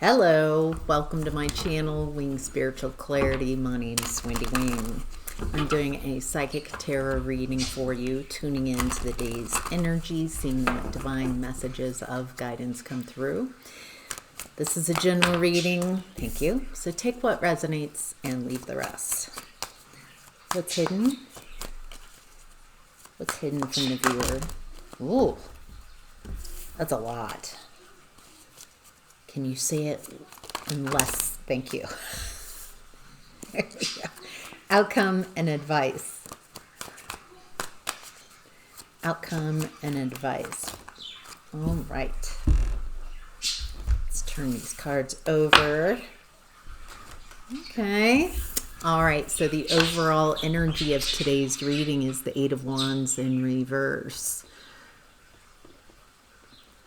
Hello, welcome to my channel, Wing Spiritual Clarity. My name is Wendy Wing. I'm doing a psychic tarot reading for you, tuning into the day's energy, seeing what divine messages of guidance come through. This is a general reading, thank you. So take what resonates and leave the rest. What's hidden? What's hidden from the viewer? Ooh, that's a lot. Can you see it in less? Thank you. There we go. Outcome and advice. Outcome and advice. All right. Let's turn these cards over. Okay. All right. So the overall energy of today's reading is the Eight of Wands in reverse.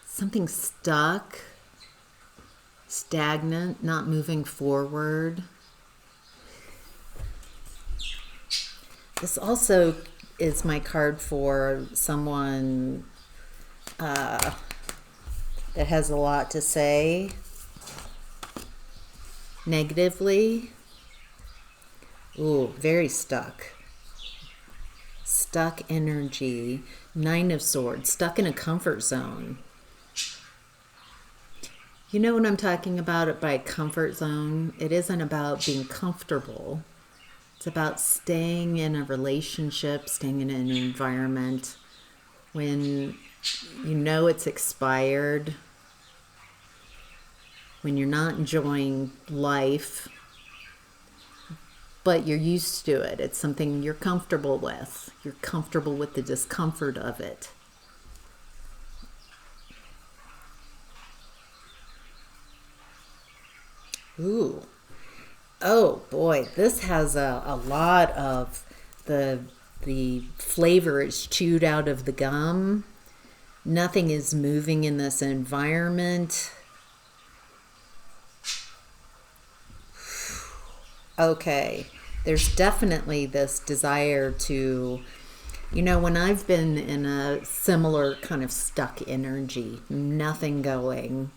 Something stuck. Stagnant, not moving forward. This also is my card for someone that has a lot to say negatively. Ooh, very stuck. Stuck energy. Nine of Swords, stuck in a comfort zone. You know what I'm talking about by comfort zone? It isn't about being comfortable. It's about staying in a relationship, staying in an environment when you know it's expired, when you're not enjoying life, but you're used to it. It's something you're comfortable with. You're comfortable with the discomfort of it. Ooh. Oh boy, this has a lot of the flavor is chewed out of the gum. Nothing is moving in this environment. Okay, there's definitely this desire to, when I've been in a similar kind of stuck energy, nothing going,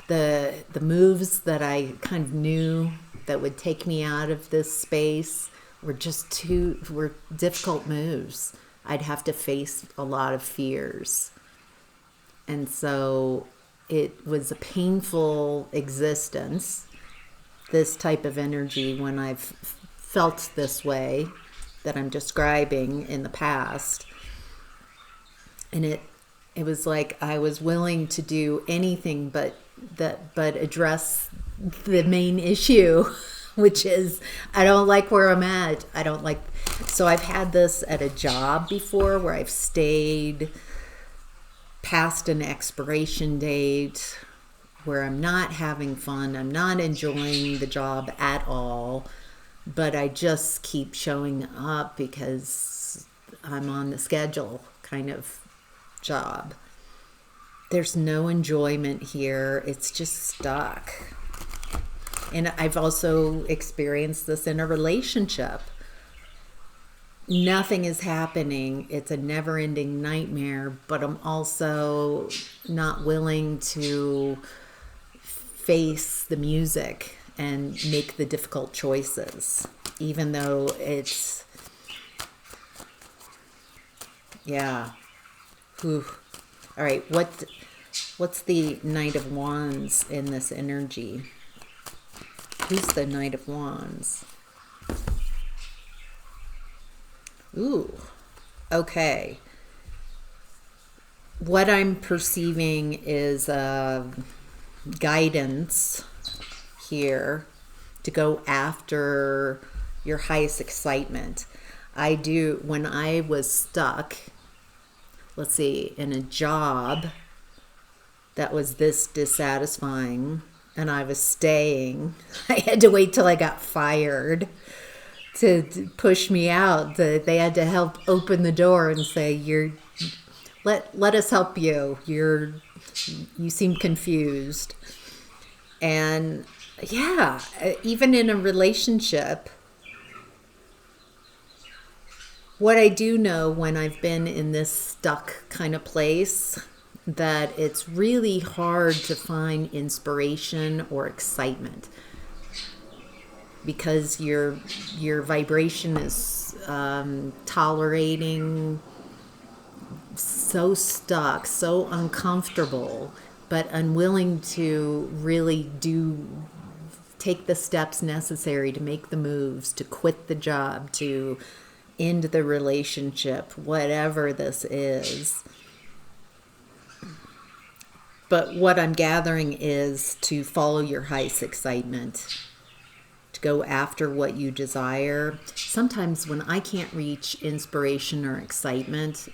the moves that I kind of knew that would take me out of this space were were difficult moves. I'd have to face a lot of fears. And so it was a painful existence, this type of energy, when I've felt this way that I'm describing in the past. And it was like I was willing to do anything but address the main issue, which is I don't like where I'm at. So I've had this at a job before where I've stayed past an expiration date, where I'm not having fun, I'm not enjoying the job at all, but I just keep showing up because I'm on the schedule kind of job. There's no enjoyment here. It's just stuck. And I've also experienced this in a relationship. Nothing is happening. It's a never-ending nightmare, but I'm also not willing to face the music and make the difficult choices, even though it's, yeah. Whew. All right, what's the Knight of Wands in this energy? Who's the Knight of Wands? Ooh, okay. What I'm perceiving is guidance here to go after your highest excitement. When I was stuck, let's see, in a job that was this dissatisfying and I was staying, I had to wait till I got fired to push me out. They had to help open the door and say, let us help you. You seem confused. And yeah, even in a relationship, what I do know when I've been in this stuck kind of place that it's really hard to find inspiration or excitement because your vibration is tolerating so stuck, so uncomfortable, but unwilling to really take the steps necessary to make the moves, to quit the job, to end the relationship, whatever this is. But what I'm gathering is to follow your highest excitement, to go after what you desire. Sometimes when I can't reach inspiration or excitement,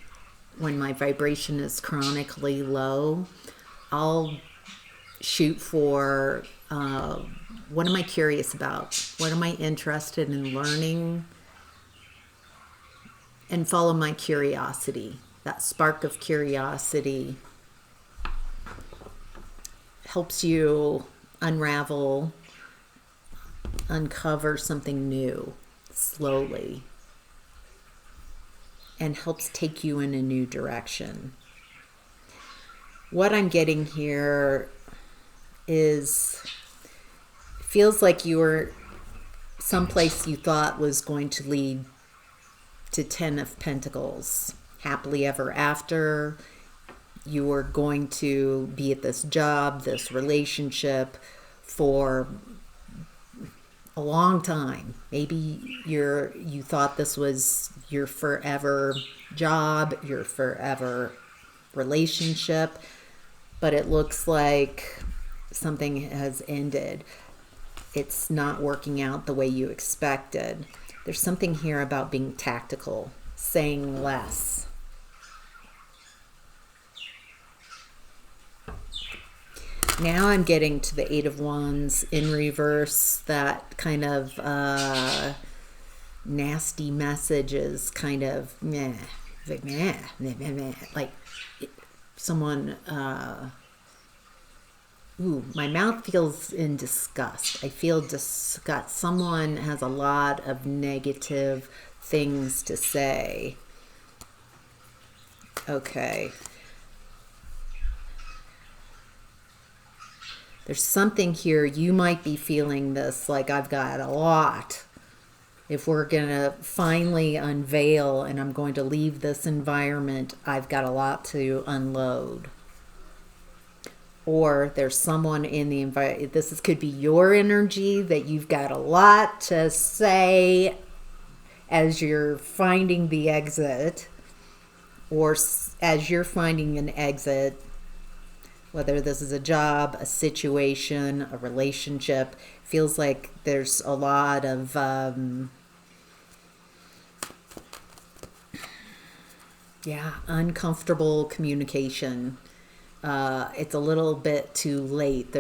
when my vibration is chronically low, I'll shoot for what am I curious about? What am I interested in learning? And follow my curiosity. That spark of curiosity helps you unravel, uncover something new slowly, and helps take you in a new direction. What I'm getting here is, feels like you were someplace you thought was going to lead to 10 of Pentacles, happily ever after. You were going to be at this job, this relationship for a long time. Maybe you thought this was your forever job, your forever relationship, but it looks like something has ended. It's not working out the way you expected. There's something here about being tactical, saying less. Now I'm getting to the Eight of Wands in reverse, that kind of nasty messages, kind of like someone, my mouth feels in disgust. I feel disgust. Someone has a lot of negative things to say. Okay. There's something here, you might be feeling this, like I've got a lot. If we're going to finally unveil and I'm going to leave this environment, I've got a lot to unload. Or there's someone in the environment, could be your energy, that you've got a lot to say as you're finding the exit, or as you're finding an exit. Whether this is a job, a situation, a relationship, feels like there's a lot of uncomfortable communication. It's a little bit too late.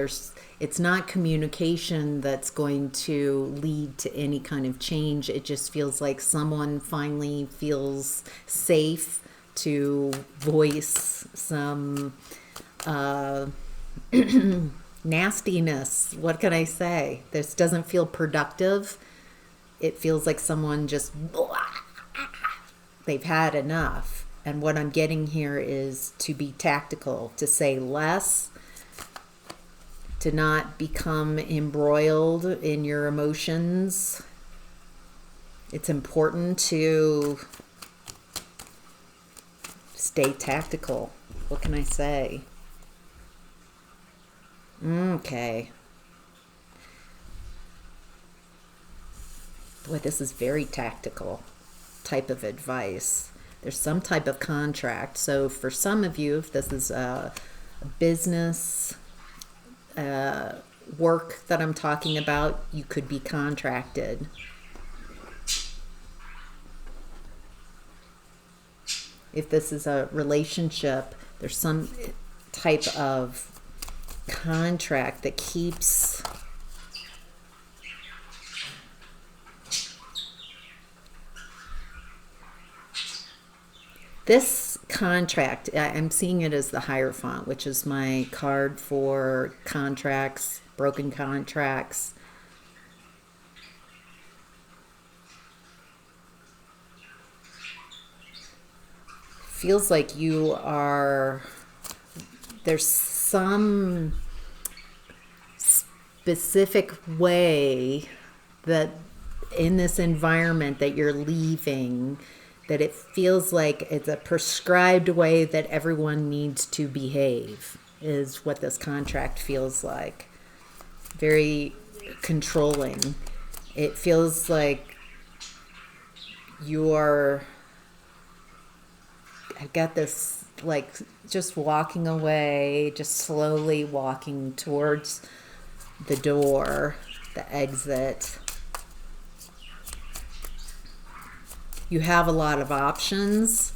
It's not communication that's going to lead to any kind of change. It just feels like someone finally feels safe to voice some nastiness. What can I say? This doesn't feel productive. It feels like someone just, they've had enough. And what I'm getting here is to be tactical, to say less, to not become embroiled in your emotions. It's important to stay tactical. What can I say? Okay. Boy, this is very tactical type of advice. There's some type of contract. So for some of you, if this is a business work that I'm talking about, you could be contracted. If this is a relationship, there's some type of contract that keeps this contract. I'm seeing it as the Hierophant, which is my card for contracts, broken contracts. Feels like you are there's some specific way that in this environment that you're leaving, that it feels like it's a prescribed way that everyone needs to behave, is what this contract feels like. Very controlling. It feels like I got this, like, just walking away, just slowly walking towards the door, the exit. You have a lot of options.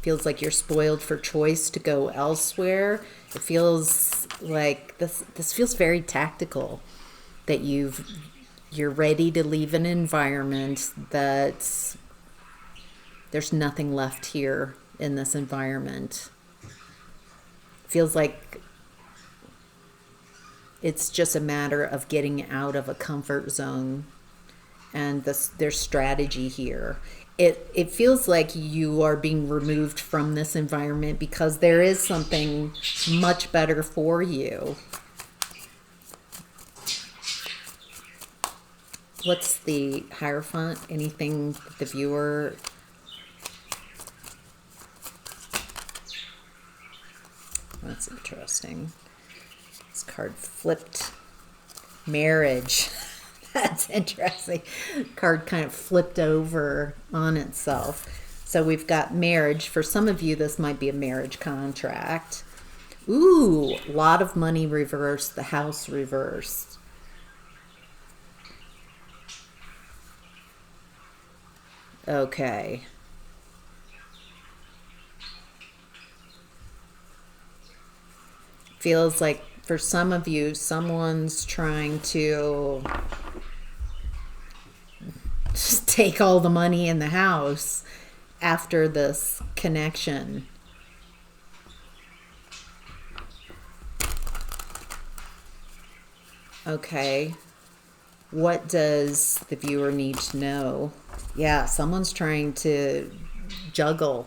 Feels like you're spoiled for choice to go elsewhere. It feels like this feels very tactical, that you're ready to leave an environment that there's nothing left here in this environment. Feels like it's just a matter of getting out of a comfort zone, and there's strategy here. It feels like you are being removed from this environment because there is something much better for you. What's the Hierophant? Anything the viewer... That's interesting. This card flipped. Marriage. That's interesting. Card kind of flipped over on itself. So we've got marriage. For some of you, this might be a marriage contract. Ooh, a lot of money reversed. The house reversed. Okay. Feels like for some of you, someone's trying to just take all the money in the house after this connection. Okay. What does the viewer need to know? Yeah, someone's trying to juggle.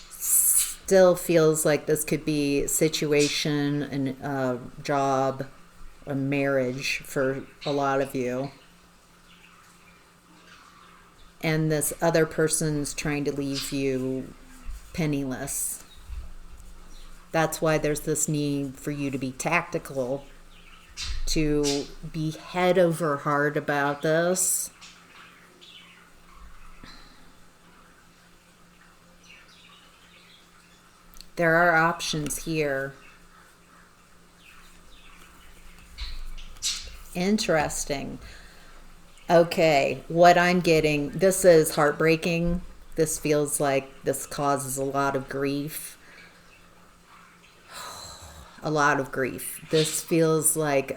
Still feels like this could be a situation, a job, a marriage for a lot of you. And this other person's trying to leave you penniless. That's why there's this need for you to be tactical, to be head over heart about this. There are options here. Interesting. Okay, what I'm getting, this is heartbreaking. This feels like this causes a lot of grief. A lot of grief. This feels like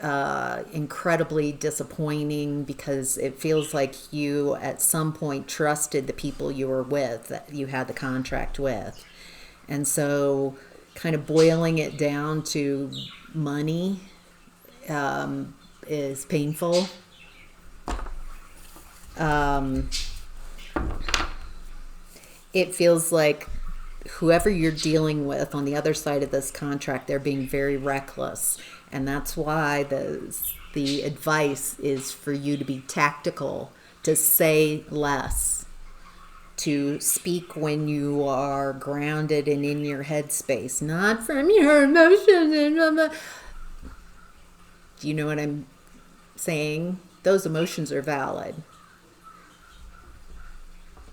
incredibly disappointing, because it feels like you at some point trusted the people you were with, that you had the contract with. And so kind of boiling it down to money is painful. It feels like whoever you're dealing with on the other side of this contract, they're being very reckless. And that's why the advice is for you to be tactical, to say less, to speak when you are grounded and in your headspace, not from your emotions. Do you know what I'm saying? Those emotions are valid.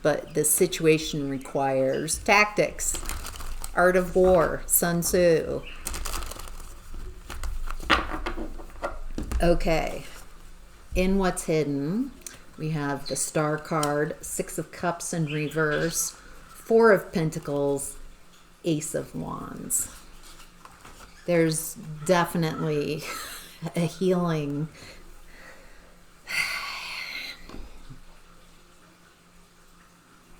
But the situation requires tactics. Art of War, Sun Tzu. Okay. In what's hidden, we have the Star card, Six of Cups in reverse, Four of Pentacles, Ace of Wands. There's definitely a healing.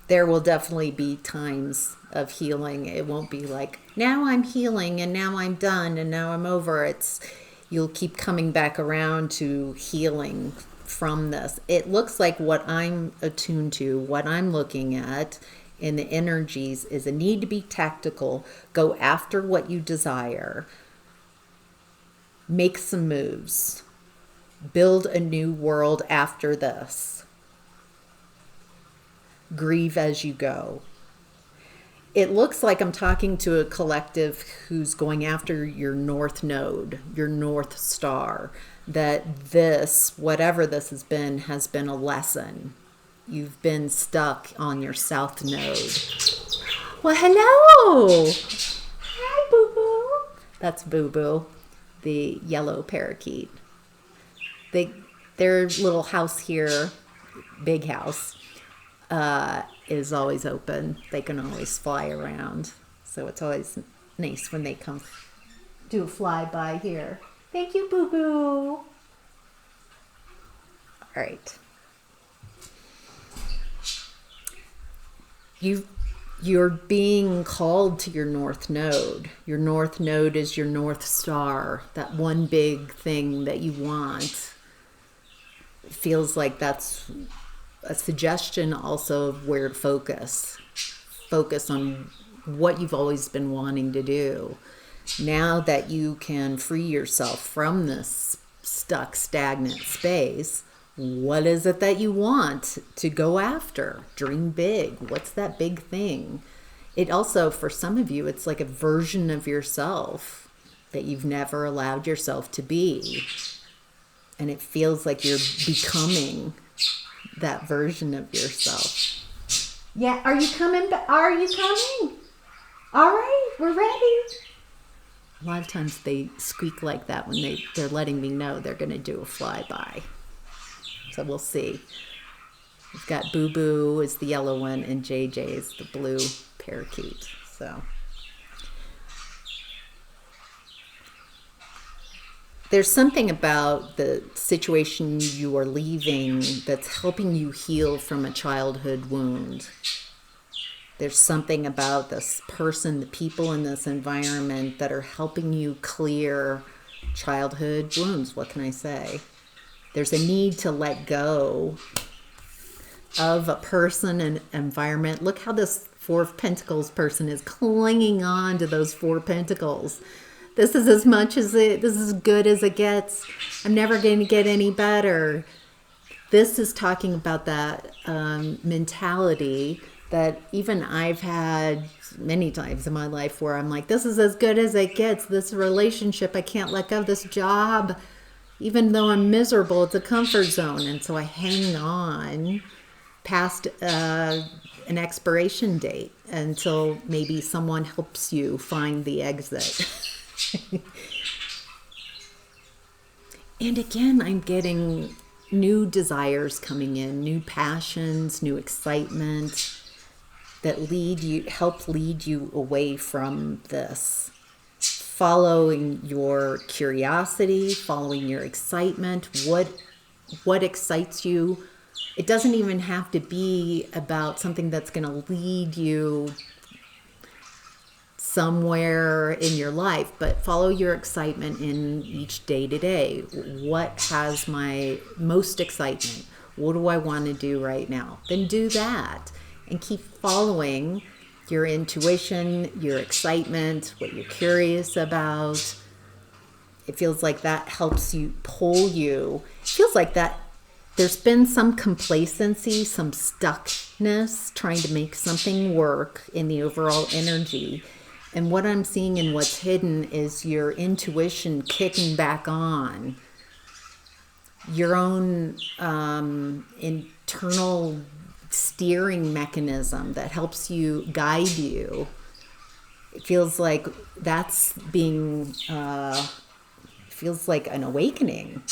There will definitely be times of healing. It won't be like, now I'm healing and now I'm done and now I'm over. You'll keep coming back around to healing from this. It looks like what I'm attuned to, what I'm looking at in the energies is a need to be tactical, go after what you desire, make some moves, build a new world after this, grieve as you go. It looks like I'm talking to a collective who's going after your north node, your north star, that this, whatever this has been a lesson. You've been stuck on your south node. Well, hello. Hi, Boo Boo. That's Boo Boo, the yellow parakeet. Their little house here, big house, is always open. They can always fly around. So it's always nice when they come do a flyby here. Thank you, Boo Boo. All right. You're being called to your north node. Your north node is your north star, that one big thing that you want. It feels like that's a suggestion also of where to focus. Focus on what you've always been wanting to do. Now that you can free yourself from this stuck, stagnant space, what is it that you want to go after? Dream big. What's that big thing? It also, for some of you, it's like a version of yourself that you've never allowed yourself to be. And it feels like you're becoming that version of yourself. Yeah, are you coming? Are you coming? All right, we're ready. A lot of times they squeak like that when they're letting me know they're going to do a flyby. So we'll see. We've got Boo Boo is the yellow one and JJ is the blue parakeet. So there's something about the situation you are leaving that's helping you heal from a childhood wound. There's something about this person, the people in this environment that are helping you clear childhood wounds. What can I say? There's a need to let go of a person and environment. Look how this Four of Pentacles person is clinging on to those Four Pentacles. This is as much as this is as good as it gets. I'm never going to get any better. This is talking about that mentality that even I've had many times in my life where I'm like, this is as good as it gets. This relationship, I can't let go of this job. Even though I'm miserable, it's a comfort zone. And so I hang on past an expiration date until maybe someone helps you find the exit. And again, I'm getting new desires coming in, new passions, new excitement that help lead you away from this. Following your curiosity, following your excitement, what excites you. It doesn't even have to be about something that's going to lead you somewhere in your life, but follow your excitement in each day to day. What has my most excitement? What do I want to do right now? Then do that and keep following your intuition, your excitement, what you're curious about. It feels like that helps you pull you. It feels like that there's been some complacency, some stuckness, trying to make something work in the overall energy. And what I'm seeing and what's hidden is your intuition kicking back on. Your own internal steering mechanism that helps you, guide you. It feels like that's feels like an awakening.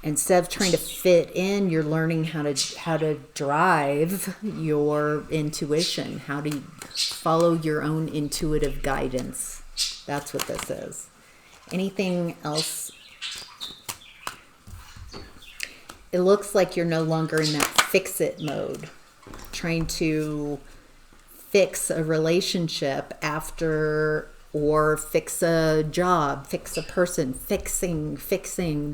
Instead of trying to fit in, you're learning how to drive your intuition, how to follow your own intuitive guidance. That's what this is. Anything else? It looks like you're no longer in that fix-it mode, trying to fix a relationship after or fix a job, fix a person, fixing,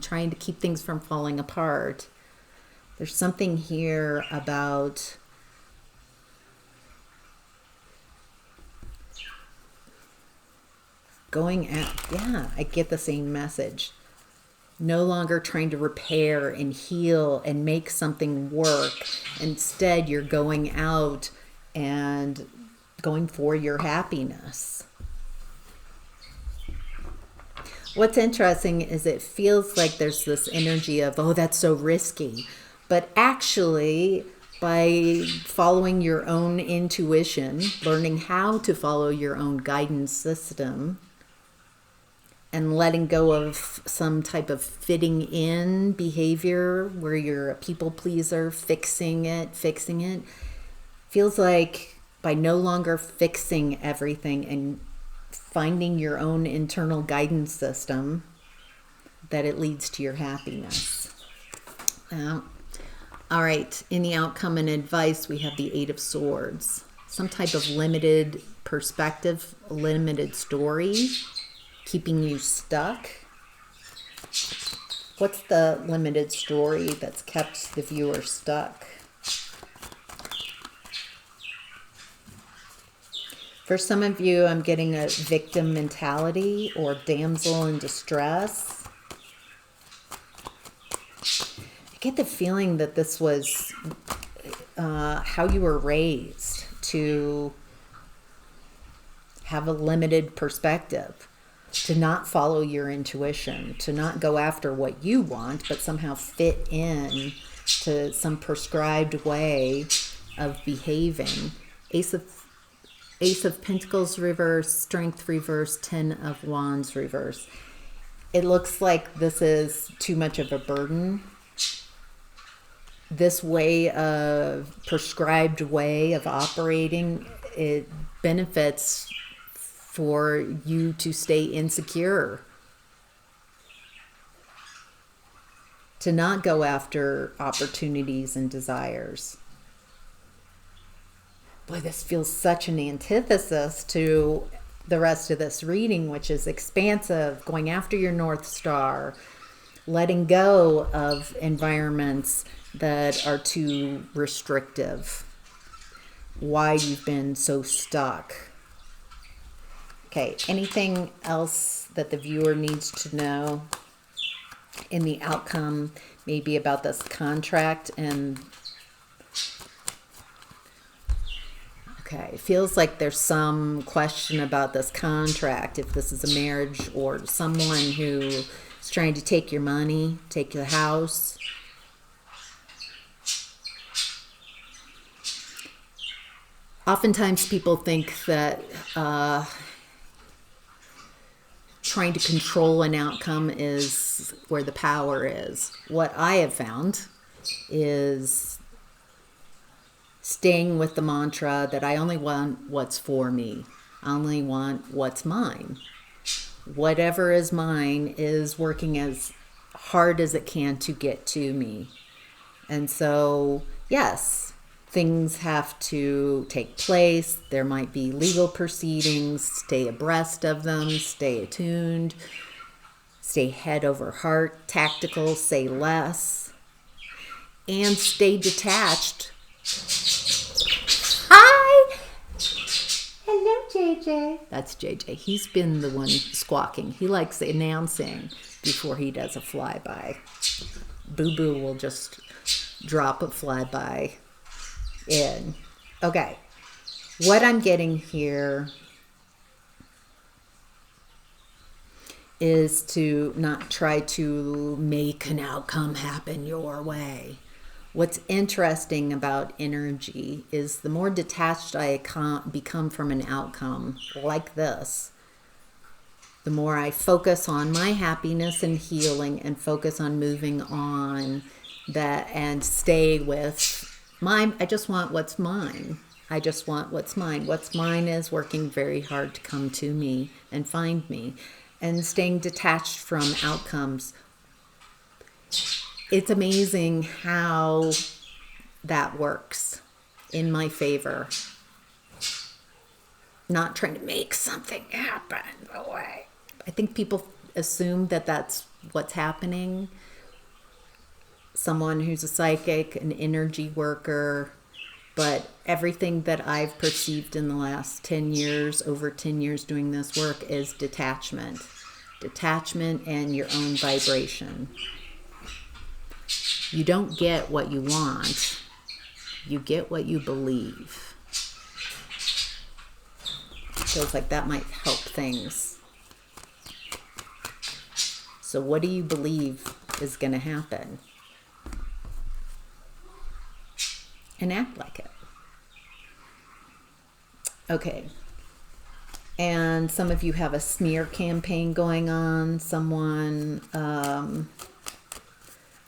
trying to keep things from falling apart. There's something here about going at, yeah, I get the same message. No longer trying to repair and heal and make something work. Instead, you're going out and going for your happiness. What's interesting is it feels like there's this energy of, oh, that's so risky. But actually, by following your own intuition, learning how to follow your own guidance system, and letting go of some type of fitting in behavior where you're a people pleaser, fixing it, feels like by no longer fixing everything and finding your own internal guidance system, that it leads to your happiness. All right, in the outcome and advice, we have the Eight of Swords. Some type of limited perspective, limited story, keeping you stuck. What's the limited story that's kept the viewer stuck? For some of you, I'm getting a victim mentality or damsel in distress. I get the feeling that this was how you were raised, to have a limited perspective, to not follow your intuition, to not go after what you want, but somehow fit in to some prescribed way of behaving. Ace of Pentacles reverse, Strength reverse, Ten of Wands reverse. It looks like this is too much of a burden. This way of prescribed way of operating, it benefits for you to stay insecure, to not go after opportunities and desires. Boy, this feels such an antithesis to the rest of this reading, which is expansive, going after your North Star, letting go of environments that are too restrictive, why you've been so stuck. Okay, anything else that the viewer needs to know in the outcome, maybe about this contract? And okay, it feels like there's some question about this contract, if this is a marriage or someone who is trying to take your money, take your house. Oftentimes people think that trying to control an outcome is where the power is. What I have found is staying with the mantra that I only want what's for me. I only want what's mine. Whatever is mine is working as hard as it can to get to me. And so, yes, things have to take place. There might be legal proceedings. Stay abreast of them. Stay attuned. Stay head over heart. Tactical, say less. And stay detached. Hi! Hello, JJ. That's JJ. He's been the one squawking. He likes announcing before he does a flyby. Boo Boo will just drop a flyby in. Okay, what I'm getting here is to not try to make an outcome happen your way. What's interesting about energy is the more detached I become from an outcome like this, the more I focus on my happiness and healing and focus on moving on that and stay with mine. I just want what's mine. I just want what's mine. What's mine is working very hard to come to me and find me, and staying detached from outcomes. It's amazing how that works in my favor. not trying to make something happen away. I think people assume that that's what's happening. Someone who's a psychic, an energy worker, but everything that I've perceived in the last 10 years, over 10 years doing this work, is detachment. Detachment and your own vibration. You don't get what you want. You get what you believe. Feels like that might help things. So what do you believe is going to happen? And act like it. Okay. And some of you have a smear campaign going on. Someone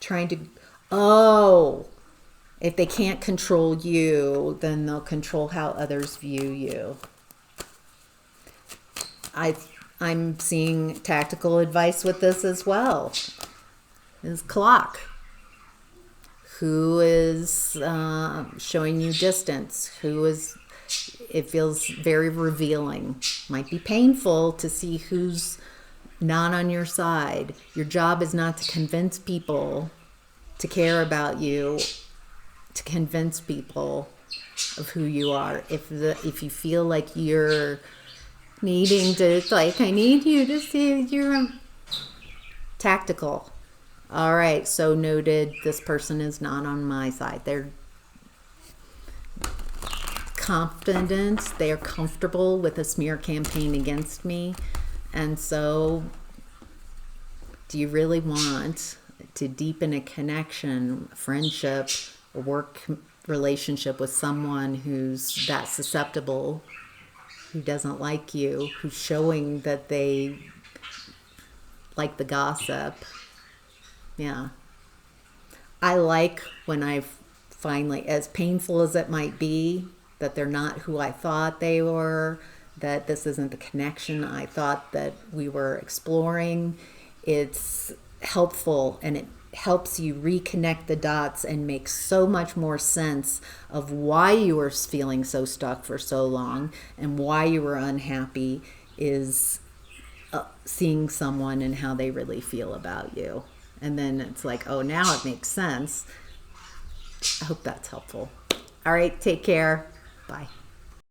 trying to... Oh, if they can't control you, then they'll control how others view you. I'm seeing tactical advice with this as well. This clock. Who is showing you distance? Who is... It feels very revealing. Might be painful to see who's not on your side. Your job is not to convince people to care about you, to convince people of who you are. If you feel like you're needing to, it's like, I need you to see you're tactical. All right, so noted. This person is not on my side. They're confident. They are comfortable with a smear campaign against me. And so, do you really want to deepen a connection, a friendship, a work relationship with someone who's that susceptible, who doesn't like you, who's showing that they like the gossip? Yeah. I like when I finally, as painful as it might be, that they're not who I thought they were, that this isn't the connection I thought that we were exploring. It's helpful, and it helps you reconnect the dots and make so much more sense of why you were feeling so stuck for so long and why you were unhappy, is seeing someone and how they really feel about you. And then it's like, oh, now it makes sense. I hope that's helpful. All right, take care. Bye.